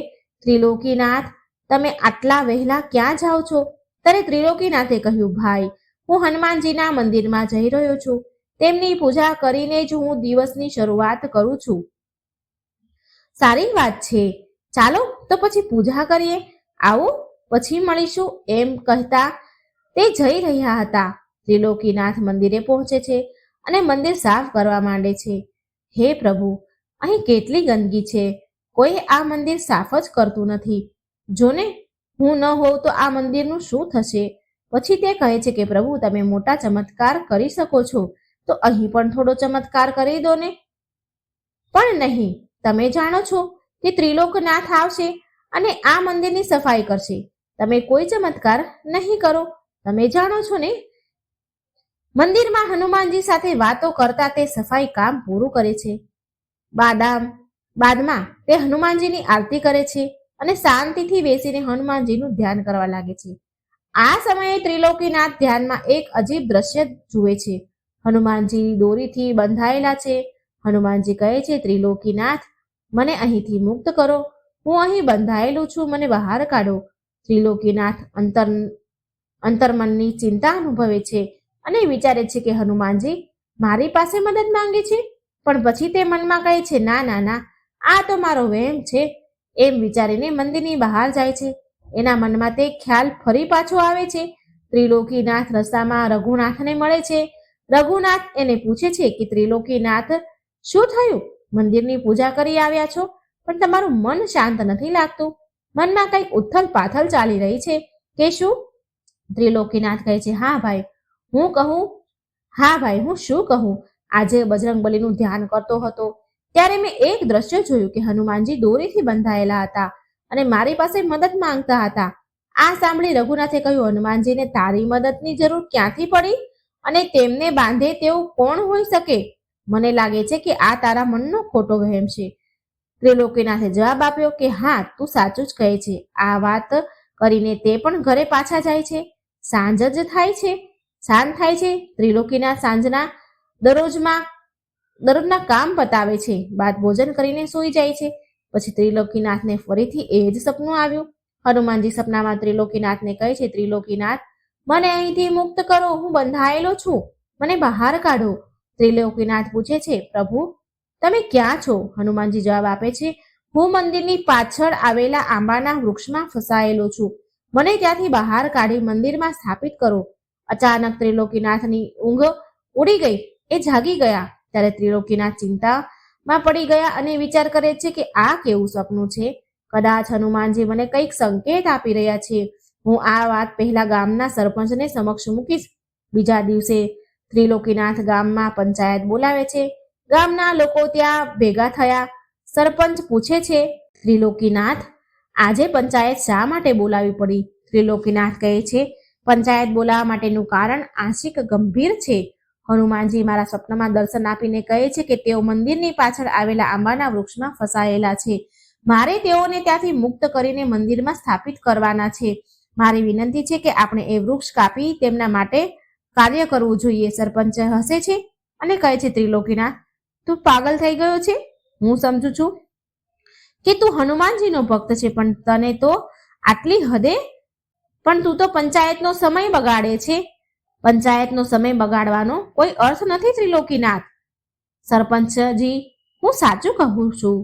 ત્રિલોકીનાથ, તમે આટલા વહેલા ક્યાં જાઓ છો? ત્યારે ત્રિલોકીનાથે કહ્યું, ભાઈ, હું હનુમાનજીના મંદિરમાં જઈ રહ્યો છું. તેમની પૂજા કરીને જ હું દિવસની શરૂઆત કરું છું. સારી વાત છે, ચાલો તો પછી પૂજા કરીએ. આવો, પછી મળીશું. એમ કહેતા તે જઈ રહ્યા હતા. ત્રિલોકીનાથ મંદિરે પહોંચે છે અને મંદિર સાફ કરવા માંડે છે. હે પ્રભુ, અહીં કેટલી ગંદકી છે. કોઈ આ મંદિર સાફ જ કરતું નથી. જોને, હું ન હોઉં તો આ મંદિરનું શું થશે? પછી તે કહે છે કે પ્રભુ, તમે મોટા ચમત્કાર કરી શકો છો તો અહીં પણ થોડો ચમત્કાર કરી દો ને. પણ નહીં, તમે જાણો છો કે ત્રિલોકનાથ આવશે અને આ મંદિરની સફાઈ કરશે. તમે કોઈ ચમત્કાર નહીં કરો, તમે જાણો છો ને. મંદિરમાં હનુમાનજી સાથે વાતો કરતા તે સફાઈ કામ પૂરું કરે છે. બાદમાં તે હનુમાનજીની આરતી કરે છે અને શાંતિથી બેસીને હનુમાનજીનું ધ્યાન કરવા લાગે છે. આ સમયે ત્રિલોકીનાથ ધ્યાનમાં એક અજીબ દ્રશ્ય જુએ છે. હનુમાનજી દોરીથી બંધાયેલા છે. હનુમાનજી કહે છે, ત્રિલોકીનાથ, મને અહીંથી મુક્ત કરો. હું અહીં બંધાયેલું છું, મને બહાર કાઢો. ત્રિલોકીનાથ અંતર્મનની ચિંતા અનુભવે છે અને વિચારે છે કે હનુમાનજી મારી પાસે મદદ માંગે છે. પણ પછી તે મનમાં કહે છે, ના ના ના, આ તો મારો વહેમ છે. એમ વિચારીને મંદિરની બહાર જાય છે. એના મનમાં તે ખ્યાલ ફરી પાછો આવે છે. ત્રિલોકીનાથ રસ્તામાં રઘુનાથને મળે છે. રઘુનાથ એને પૂછે છે કે ત્રિલોકીનાથ, શું થયું? મંદિરની પૂજા કરી આવ્યા છો, પણ તમારું મન શાંત નથી લાગતું. મનમાં કંઈક ઉથલ પાથલ ચાલી રહી છે કે શું? ત્રિલોકીનાથ કહે છે, હા ભાઈ, હું શું કહું? આજે બજરંગબલીનું ધ્યાન કરતો હતો ત્યારે મેં એક દ્રશ્ય જોયું કે હનુમાનજી દોરીથી બંધાયેલા હતા અને મારી પાસે મદદ માંગતા હતા. આ સાંભળી રઘુનાથે કહ્યું, હનુમાનજીને તારી મદદની જરૂર ક્યાંથી પડી અને તેમને બાંધે તેવું કોણ હોઈ શકે? મને લાગે છે કે આ તારા મનનો ખોટો વહેમ છે. ત્રિલોકીનાથે જવાબ આપ્યો કે હા, તું સાચું જ કહે છે. આ વાત કરીને તે પણ ઘરે પાછા જાય છે. સાંજ થાય છે. ત્રિલોકીનાથ સાંજના દરરોજના કામ પતાવે છે. બાદ ભોજન કરીને સૂઈ જાય છે. પછી ત્રિલોકીનાથને ફરીથી એ જ સપનું આવ્યું. હનુમાનજી સપનામાં ત્રિલોકીનાથને કહે છે, ત્રિલોકીનાથ, મને અહીંથી મુક્ત કરો. હું બંધાયેલો છું, મને બહાર કાઢો. ત્રિલોકીનાથ પૂછે છે, પ્રભુ, તમે ક્યાં છો? હનુમાનજી જવાબ આપે છે, હું મંદિરની પાછળ આવેલા આંબાના વૃક્ષમાં ફસાયેલો છું. મને ત્યાંથી બહાર કાઢી મંદિરમાં સ્થાપિત કરો. અચાનક ત્રિલોકીનાથની ઊંઘ ઉડી ગઈ. એ જાગી ગયા. ત્યારે ત્રિલોકીનાથ ચિંતામાં પડી ગયા અને વિચાર કરે છે કે આ કેવું સપનું છે? કદાચ હનુમાનજી મને કંઈક સંકેત આપી રહ્યા છે. હું આ વાત પહેલા ગામના સરપંચને સમક્ષ મૂકીશ. બીજા દિવસે ત્રિલોકીનાથ ગામમાં પંચાયત બોલાવે છે. ગામના લોકો ત્યાં ભેગા થયા. સરપંચ પૂછે છે, ત્રિલોકીનાથ, આજે પંચાયત શા માટે બોલાવી પડી? ત્રિલોકીનાથ કહે છે, પંચાયત બોલાવવા માટેનું કારણ આંશિક ગંભીર છે. હનુમાનજી મારા સ્વપ્નમાં દર્શન આપીને કહે છે કે તેઓ મંદિરની પાછળ આવેલા આંબાના વૃક્ષમાં ફસાયેલા છે. મારે તેઓને ત્યાંથી મુક્ત કરીને મંદિરમાં સ્થાપિત કરવાના છે. મારી વિનંતી છે કે આપણે એ વૃક્ષ કાપી તેમના માટે કાર્ય કરવું જોઈએ. સરપંચ હસે છે અને કહે છે, ત્રિલોકીનાથ, તું પાગલ થઈ ગયો છે. હું સમજુ છું કે તું હનુમાનજીનો ભક્ત છે, પણ તને તો આટલી હદે પણ તું તો પંચાયતનો સમય બગાડે છે. પંચાયતનો સમય બગાડવાનો કોઈ અર્થ નથી ત્રિલોકીનાથ. સરપંચજી, હું સાચું કહું છું.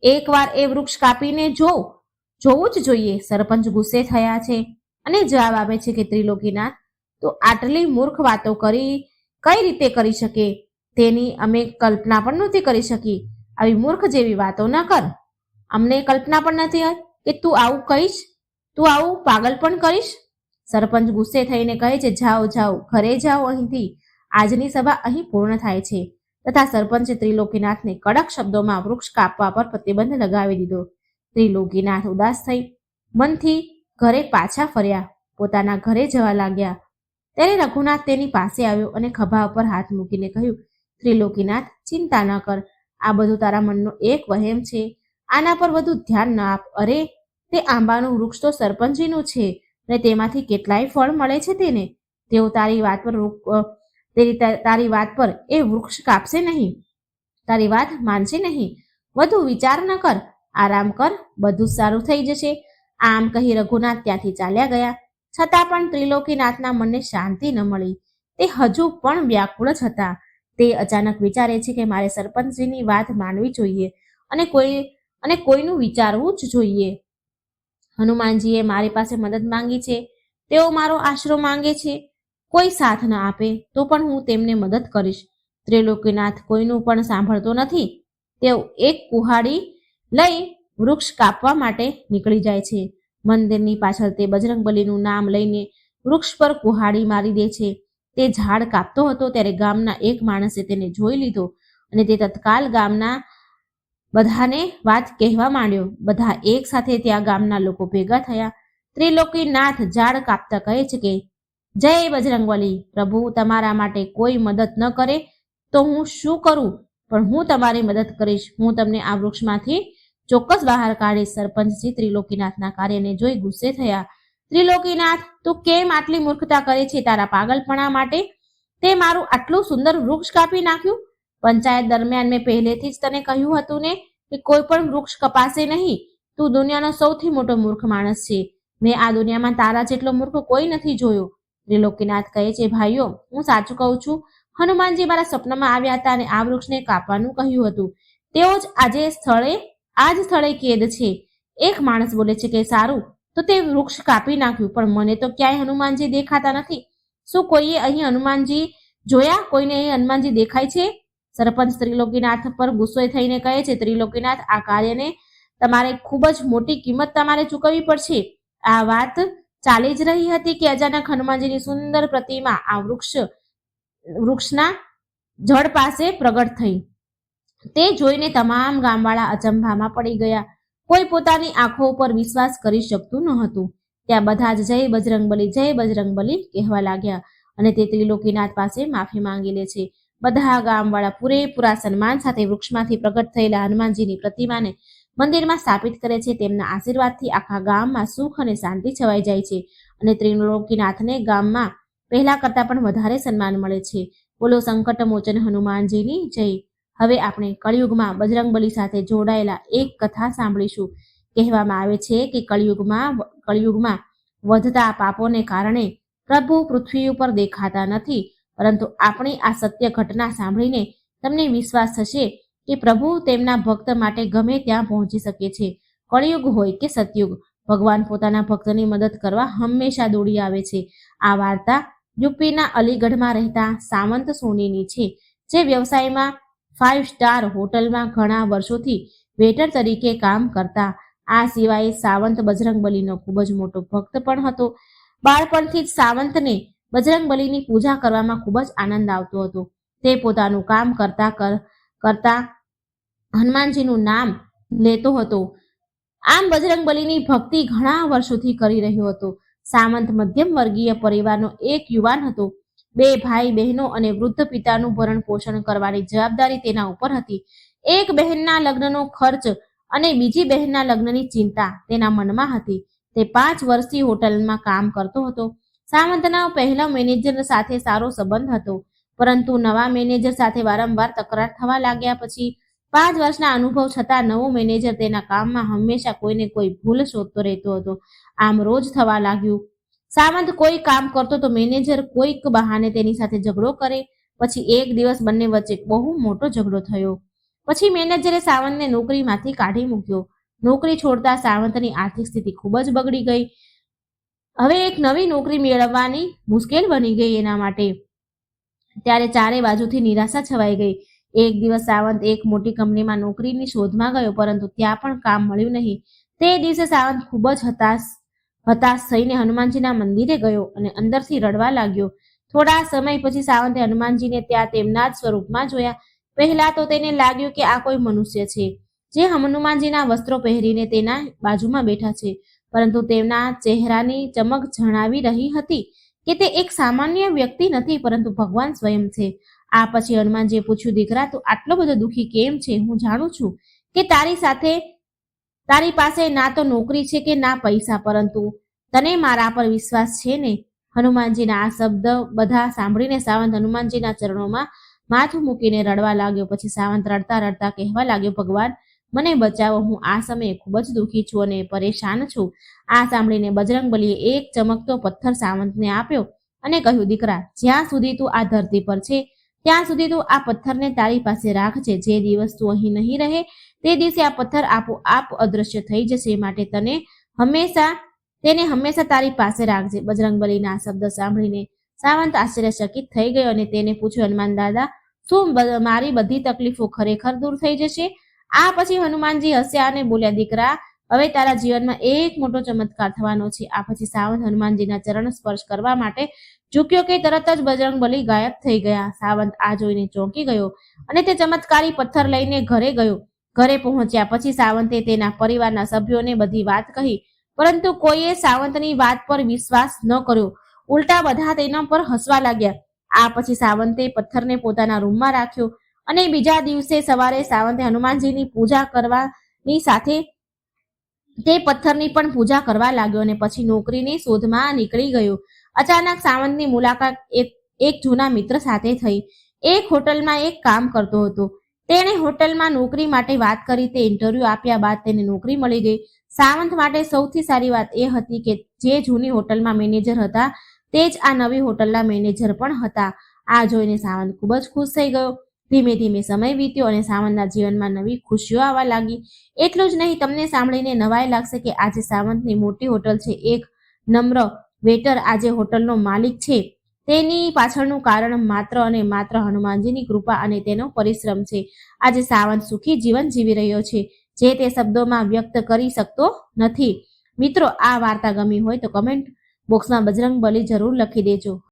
એકવાર એ વૃક્ષ કાપીને જોવું જ જોઈએ. સરપંચ ગુસ્સે થયા છે અને જવાબ આપે છે કે ત્રિલોકીનાથ, તો આટલી મૂર્ખ વાતો કઈ રીતે કરી શકે? તેની અમે કલ્પના પણ નહોતી કરી શકી. આવી મૂર્ખ જેવી વાતો ન કર. અમને કલ્પના પણ નથી કે તું આવું કહીશ, તું આવું પાગલ પણ કરીશ. સરપંચ ગુસ્સે થઈને કહે છે, જાઓ જાઓ, ઘરે જાઓ અહીંથી. આજની સભા અહીં પૂર્ણ થાય છે. તથા સરપંચે ત્રિલોકીનાથને કડક શબ્દોમાં વૃક્ષ કાપવા પર પ્રતિબંધ લગાવી દીધો. ત્રિલોકીનાથ ઉદાસ થઈ મનથી ઘરે પાછા ફર્યા, પોતાના ઘરે જવા લાગ્યા. ત્યારે રઘુનાથ તેની પાસે આવ્યો અને ખભા ઉપર હાથ મૂકીને કહ્યું, ત્રિલોકીનાથ, ચિંતા ન કર. આ બધું તારા મનનો એક વહેમ છે. આના પર વધુ ધ્યાન ન આપ. અરે, તે આંબાનું વૃક્ષ તો સરપંચજીનું છે અને તેમાંથી કેટલાય ફળ મળે છે તેને. તેઓ તારી વાત પર એ વૃક્ષ કાપશે નહીં, તારી વાત માનશે નહીં. વધુ વિચાર ન કર, આરામ કર, બધું સારું થઈ જશે. આમ કહી રઘુનાથ ત્યાંથી ચાલ્યા ગયા. છતાં પણ ત્રિલોકીનાથના મનને શાંતિ ન મળી. તે હજુ પણ વ્યાકુળ જ હતા. તે અચાનક વિચારે છે કે મારે સરપંચજીની વાત માનવી જોઈએ અને કોઈનું વિચારવું જ જોઈએ. હનુમાનજીએ મારી પાસે મદદ માંગી છે, તેઓ મારો આશરો માંગે છે. કોઈ સાથ ન આપે તો પણ હું તેમને મદદ કરીશ. ત્રિલોકીનાથ કોઈનું પણ સાંભળતો નથી. તેઓ એક કુહાડી લઈ વૃક્ષ કાપવા માટે નીકળી જાય છે. મંદિરની પાછળ તે બજરંગબલીનું નામ લઈને વૃક્ષ પર કુહાડી મારી દે છે. તે ઝાડ કાપતો હતો ત્યારે ગામના એક માણસે તેને જોઈ લીધો અને તે તત્કાલ ગામના બધાને વાત કહેવા માંડ્યો. બધા એક સાથે ત્યાં ગામના લોકો ભેગા થયા. ત્રિલોકીનાથ ઝાડ કાપતા કહે છે કે, જય બજરંગબલી, પ્રભુ તમારા માટે કોઈ મદદ ન કરે તો હું શું કરું, પણ હું તમારી મદદ કરીશ. હું તમને આ વૃક્ષમાંથી ચોક્કસ બહાર કાઢીશ. સરપંચજી ત્રિલોકીનાથના કાર્યને જોઈ ગુસ્સે થયા. ત્રિલોકીનાથ, તું કેમ આટલી મૂર્ખતા કરે છે? તારા પાગલપણા માટે તે મારું આટલું સુંદર વૃક્ષ કાપી નાખ્યું. પંચાયત દરમિયાન મેં પહેલેથી જ તને કહ્યું હતું ને કે કોઈ પણ વૃક્ષ કપાશે નહીં. તું દુનિયાનો સૌથી મોટો મૂર્ખ માણસ છે. મેં આ દુનિયામાં તારા જેટલો મૂર્ખ કોઈ નથી જોયો. ત્રિલોકીનાથ કહે છે, ભાઈઓ, હું સાચું કહું છું. હનુમાનજી મારા સ્વપ્નમાં આવ્યા હતા અને આ વૃક્ષને કાપવાનું કહ્યું હતું. તેઓ જ આ જ સ્થળે કેદ છે. એક માણસ બોલે છે કે સારું, તો તે વૃક્ષ કાપી નાખ્યું, પણ મને તો ક્યાંય હનુમાનજી દેખાતા નથી. શું કોઈએ અહીં હનુમાનજી જોયા? કોઈને અહીં હનુમાનજી દેખાય છે? સરપંચ ત્રિલોકીનાથ પર ગુસ્સો થઈને કહે છે, ત્રિલોકીનાથ, આ કાર્યને તમારે ખૂબ જ મોટી કિંમત તમારે ચૂકવવી પડશે. આ વાત ચાલી જ રહી હતી કે અચાનક હનુમાનજીની સુંદર પ્રતિમા આ વૃક્ષના જડ પાસે પ્રગટ થઈ. તે જોઈને તમામ ગામવાળા અચંભામાં પડી ગયા. કોઈ પોતાની આંખો ઉપર વિશ્વાસ કરી શકતું ન હતું. ત્યાં બધા જ જય બજરંગબલી, જય બજરંગબલી કહેવા લાગ્યા અને તે ત્રિલોકીનાથ પાસે માફી માંગી લે છે. બધા ગામવાળા પૂરેપૂરા સન્માન સાથે વૃક્ષમાંથી પ્રગટ થયેલા હનુમાનજીની પ્રતિમાને મંદિરમાં સ્થાપિત કરે છે. તેમના આશીર્વાદથી આખા ગામમાં સુખ અને શાંતિ છવાઈ જાય છે અને ત્રિલોકીનાથને ગામમાં પહેલા કરતાં પણ વધારે સન્માન મળે છે. બોલો સંકટ મોચન હનુમાનજીની જય. હવે આપણે કળિયુગમાં બજરંગબલી સાથે જોડાયેલા એક કથા સાંભળીશું. કહેવામાં આવે છે કે કળિયુગમાં વધતા પાપોને કારણે પ્રભુ પૃથ્વી ઉપર દેખાતા નથી, પરંતુ આપણી આ સત્ય ઘટના સાંભળીને તમને વિશ્વાસ થશે કે પ્રભુ તેમના ભક્ત માટે ગમે ત્યાં પહોંચી શકે છે. કળિયુગ હોય કે સતયુગ, ભગવાન પોતાના ભક્તની મદદ કરવા હંમેશા દોડી આવે છે. આ વાર્તા યુપીના અલીગઢમાં રહેતા સાવંત સોનીની છે, જે વ્યવસાયમાં 5 સ્ટાર હોટલમાં ઘણા વર્ષોથી વેટર તરીકે કામ કરતા. આ સિવાય સાવંત બજરંગબલીનો ખૂબ જ મોટો ભક્ત પણ હતો. બાળપણથી જ સાવંતને બજરંગબલીની પૂજા કરવામાં ખૂબ જ આનંદ આવતો હતો. તે પોતાનું કામ કરતા હનુમાનજીનું નામ લેતો હતો. આમ બજરંગબલીની ભક્તિ ઘણા વર્ષોથી કરી રહ્યો હતો. સામંત મધ્યમ વર્ગીય પરિવારનો એક યુવાન હતો. 2 ભાઈ બહેનો અને વૃદ્ધ પિતાનું ભરણ પોષણ કરવાની જવાબદારી તેના ઉપર હતી. એક બહેનના લગ્નનો ખર્ચ અને બીજી બહેનના લગ્નની ચિંતા તેના મનમાં હતી. તે 5 વર્ષથી હોટલમાં કામ કરતો હતો. સામંતના પહેલા મેનેજર સાથે સારો સંબંધ હતો, પરંતુ નવા મેનેજર સાથે વારંવાર તકરાર થવા લાગ્યા. પછી 5 વર્ષના અનુભવ છતાં નવો મેનેજર તેના કામમાં હંમેશા કોઈને કોઈ ભૂલ શોધતો રહેતો હતો. આમ રોજ થવા લાગ્યું. સામંત કોઈ કામ કરતો તો મેનેજર કોઈક બહાને તેની સાથે ઝઘડો કરે. પછી એક દિવસ બંને વચ્ચે બહુ મોટો ઝઘડો થયો. પછી મેનેજરે સાવંતને નોકરીમાંથી કાઢી મૂક્યો. નોકરી છોડતા સાવંતની આર્થિક સ્થિતિ ખૂબ જ બગડી ગઈ. હવે એક નવી નોકરી મેળવવાની મુશ્કેલ બની ગઈ એના માટે. ત્યારે ચારે બાજુથી નિરાશા છવાઈ ગઈ. એક દિવસ સાવંત એક મોટી કંપનીમાં નોકરીની શોધમાં ગયો, પરંતુ ત્યાં પણ કામ મળ્યું નહીં. તે દિવસે સાવંત ખૂબ જ હતાશ થઈને હનુમાનજીના મંદિરે ગયો અને અંદરથી રડવા લાગ્યો. થોડા સમય પછી સાવંતે હનુમાનજીને ત્યાં તેમના જ સ્વરૂપમાં જોયા. પહેલા તો તેને લાગ્યું કે આ કોઈ મનુષ્ય છે જે હનુમાનજીના વસ્ત્રો પહેરીને તેના બાજુમાં બેઠા છે, પરંતુ તેમના ચહેરાની ચમક જણાવી રહી હતી કે તે એક સામાન્ય વ્યક્તિ નથી, પરંતુ ભગવાન સ્વયં છે. આ પછી હનુમાનજીએ પૂછ્યું, દીકરા, તું આટલો બધો દુઃખી કેમ છે? હું જાણું છું કે તારી પાસે ના તો નોકરી છે કે ના પૈસા, પરંતુ તને મારા પર વિશ્વાસ છે ને? હનુમાનજીના આ શબ્દ બધા સાંભળીને સાવંત હનુમાનજીના ચરણોમાં માથું મૂકીને રડવા લાગ્યો. પછી સાવંત રડતા રડતા કહેવા લાગ્યો, ભગવાન, મને બચાવો. હું આ સમયે ખૂબ જ દુઃખી છું અને પરેશાન છું. આ સાંભળીને બજરંગબલીએ એક ચમકતો પથ્થર સાવંતને આપ્યો અને કહ્યું, દીકરા, જ્યાં સુધી તું આ ધરતી પર છે ત્યાં સુધી તું આ પથ્થરને તારી પાસે રાખજે. જે દિવસ તું અહીં નહીં રહે તે દિવસે આ પથ્થર આપોઆપ અદૃશ્ય થઈ જશે. માટે તેને હંમેશા તારી પાસે રાખજે. બજરંગબલીના શબ્દ સાંભળીને સાવંત આશ્ચર્યચકિત થઈ ગયો અને તેને પૂછ્યું, હનુમાન દાદા, શું મારી બધી તકલીફો ખરેખર દૂર થઈ જશે? આ પછી હનુમાનજી હસ્યા અને બોલ્યા, દીકરા, હવે તારા જીવનમાં એક મોટો ચમત્કાર થવાનો છે. આ પછી સાવંત હનુમાનજીના ચરણ સ્પર્શ કરવા માટે ઝૂક્યો કે તરત જ બજરંગબલી ગાયબ થઈ ગયા. સાવંત આ જોઈને ચોંકી ગયો અને તે ચમત્કારી પથ્થર લઈને ઘરે ગયો. ઘરે પહોંચ્યા પછી સાવંતે તેના પરિવારના સભ્યોને બધી વાત કહી, પરંતુ કોઈએ સાવંતની વાત પર વિશ્વાસ ન કર્યો. ઉલટા બધા તેના પર હસવા લાગ્યા. આ પછી સાવંતે પથ્થરને પોતાના રૂમમાં રાખ્યો અને બીજા દિવસે સવારે સાવંતે હનુમાનજીની પૂજા કરવાની સાથે તે પથ્થરની પણ પૂજા કરવા લાગ્યો અને પછી નોકરીની શોધમાં નીકળી ગયો. અચાનક સાવંતની મુલાકાત એક જૂના મિત્ર સાથે થઈ. એક હોટલમાં એક કામ કરતો હતો. તેણે હોટલમાં નોકરી માટે વાત કરી. તે ઇન્ટરવ્યુ આપ્યા બાદ તેને નોકરી મળી ગઈ. સાવંત માટે સૌથી સારી વાત એ હતી કે જે જૂની હોટલમાં મેનેજર હતા તે જ આ નવી હોટલના મેનેજર પણ હતા. આ જોઈને સાવંત ખૂબ જ ખુશ થઈ ગયો. ધીમે ધીમે સમય વીત્યો અને સાવંતના જીવનમાં નવી ખુશીઓ આવવા લાગી. એટલું જ નહીં, તમને સાંભળીને નવાઈ લાગશે કે આજે સાવંતની મોટી હોટલ છે. એક નમ્ર વેટર આજે હોટલનો માલિક છે. તેની પાછળનું કારણ માત્ર અને માત્ર હનુમાનજીની કૃપા અને તેનો પરિશ્રમ છે. આજે સાવંત સુખી જીવન જીવી રહ્યો છે, જે તે શબ્દોમાં વ્યક્ત કરી શકતો નથી. મિત્રો, આ વાર્તા ગમી હોય તો કમેન્ટ બોક્સમાં બજરંગબલી જરૂર લખી દેજો.